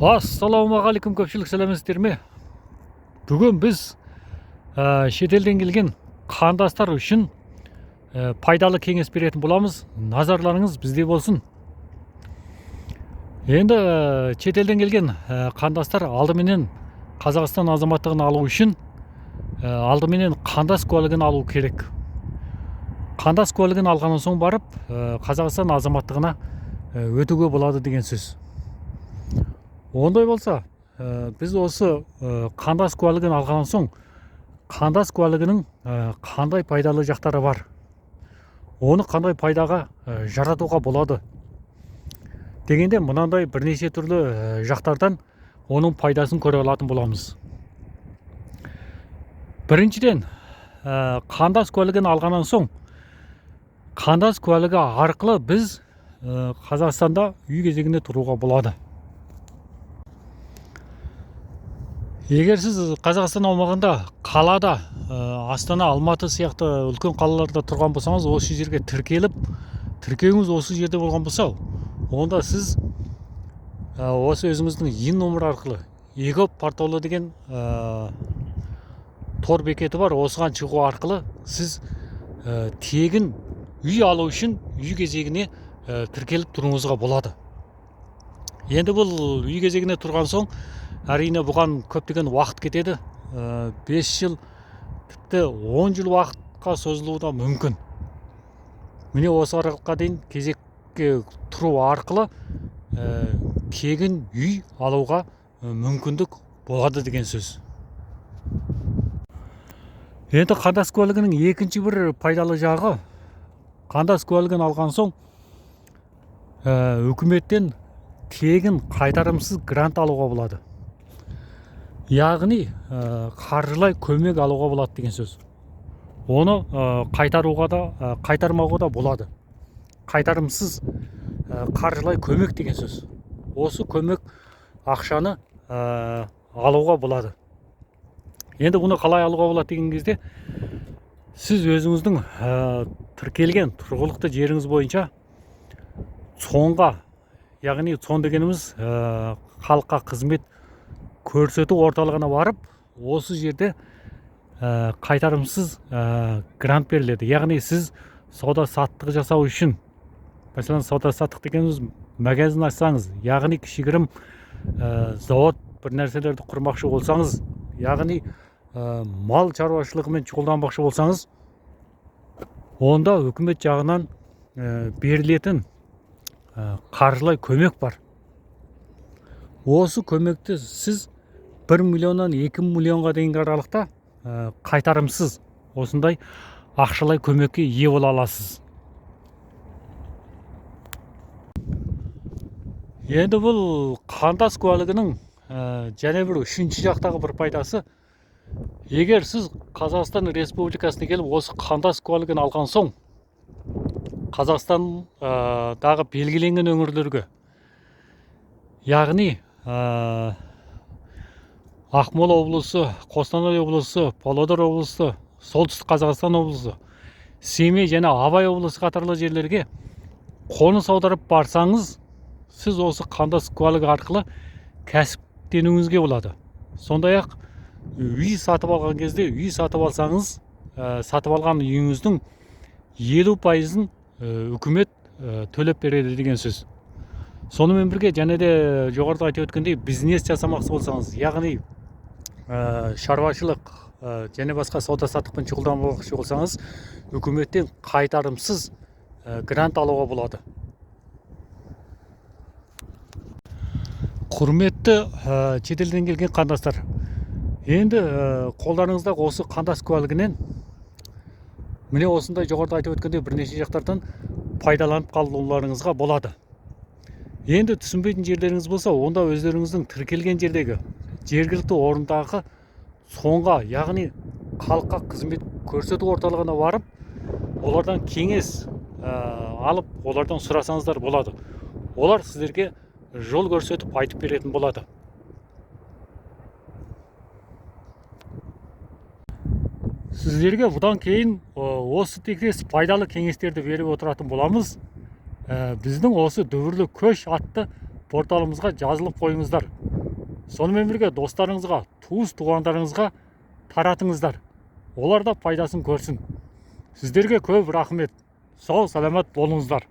Ассалаумағалейкум, көпшілік сәлеметсіздер ме? Бүгін біз шетелден келген қандастар үшін пайдалы кеңес беретін боламыз. Назарларыңыз бізде болсын. Енді шетелден келген қандастар алдыменен Қазақстан азаматтығын алу үшін алдыменен қандас куәлігін алу керек. Қандас куәлігін алғаннан соң барып Қазақстан азаматтығына өтуге болады деген сөз. Ондай болса, біз осы қандас куәлігін алғаннан соң, қандас куәлігінің қандай пайдалы жақтары бар, оны қандай пайдаға жаратуға болады дегенде, мынандай бірнеше түрлі жақтардан оның пайдасын көре алатын боламыз. Біріншіден, қандас куәлігін алғаннан соң, қандас куәлігі арқылы біз Қазақстанда үй кезегінде тұруға болады. Егер сіз Қазақстан аумағында, қалада, Астана, Алматы сияқты үлкен қалаларда тұрған болсаңыз, осы жерге тіркеліп, тіркеуіңіз осы жерде болған болса, онда сіз осы өзіңіздің ин номер арқылы егоп порталы деген тор бекеті бар, осыған шығу арқылы сіз тегін үй алу үшін үй кезегіне тіркеліп тұруыңызға болады. Енді бұл үй кезегіне тұрған соң, әрине бұған көптеген уақыт кетеді. 5 жыл, тіпті 10 жыл уақытқа созылуы да мүмкін. Міне осы аралыққа дейін кезекке тұру арқылы тегін үй алуға мүмкіндік болады деген сөз. Енді қандас куәлігінің екінші бір пайдалы жағы, қандас куәлігін алған соң үкіметтен тегін қайтарымсыз грант алуға болады. Яғни қаржылай көмек алуға болады деген сөз. Оны қайтаруға да, қайтармауға да болады. Қайтарымсыз қаржылай көмек деген сөз. Осы көмек ақшаны алуға болады. Енді бұны қалай алуға болады деген кезде, сіз өзіңіздің тіркелген тұрғылықты жеріңіз бойынша цонға, яғни цон дегеніміз халыққа қызмет көрсету орталығына барып, осы жерде қайтарымсыз грант беріледі. Яғни сіз сауда саттық жасау үшін, мәселен сауда саттық дегеніміз магазин ашсаңыз, яғни кішігірім завод бір нәрселерді құрмақшы болсаңыз, яғни мал шаруашылығымен шұғылданбақшы болсаңыз, онда үкімет жағынан берілетін қаржылай көмек бар. Осы көмекті сіз 1 миллионнан 2 миллионға дейінгі аралықта қайтарымсыз осындай ақшалай көмекке ие бола аласыз. Енді бұл қандас куәлігінің және бір үшінші жақтағы бір пайдасы, егер сіз Қазақстан Республикасына келіп, осы қандас куәлігін алған соң, Қазақстандағы белгіленген өңірлерге, яғни Ақмола облысы, Қостанай облысы, Павлодар облысы, Солтүстік Қазақстан облысы, Семей және Абай облысы қатарлы жерлерге қоныс аударып барсаңыз, сіз осы қандас куәлігі арқылы кәсіптенуіңізге болады. Сондай-ақ үй сатып алған кезде, үй сатып алсаңыз, сатып алған үйіңіздің 50%-ын үкімет төлеп береді деген сөз. Сонымен бірге, және де жоғарыда айтып өткендей, бизнес жасамақшы болсаңыз, яғни шаруашылық және басқа сауда саттықпен шұғылданбақшы болсаңыз, үкіметтен қайтарымсыз грант алуға болады. Құрметті шетелден келген қандастар, енді қолдарыңыздағы осы қандас куәлігінен, міне осындай жоғарыда айтып өткендей бірнеше жақтардан пайдаланып қалуларыңызға болады. Енді түсінбейтін жерлеріңіз болса, онда өздеріңіздің тіркелген жердегі жергілікті орындағы цонға, яғни халыққа қызмет көрсету орталығына барып, олардан кеңес алып, олардан сұрасаңыздар болады. Олар сіздерге жол көрсетіп айтып беретін болады. Сіздерге бұдан кейін осы тектес пайдалы кеңестерді беріп отыратын боламыз. Біздің осы дүбірлі көш атты порталымызға жазылып қойыңыздар. сонымен бірге достарыңызға, туыс туғандарыңызға таратыңыздар. Олар да пайдасын көрсін. Сіздерге көп рахмет. Сау саламат болыңыздар.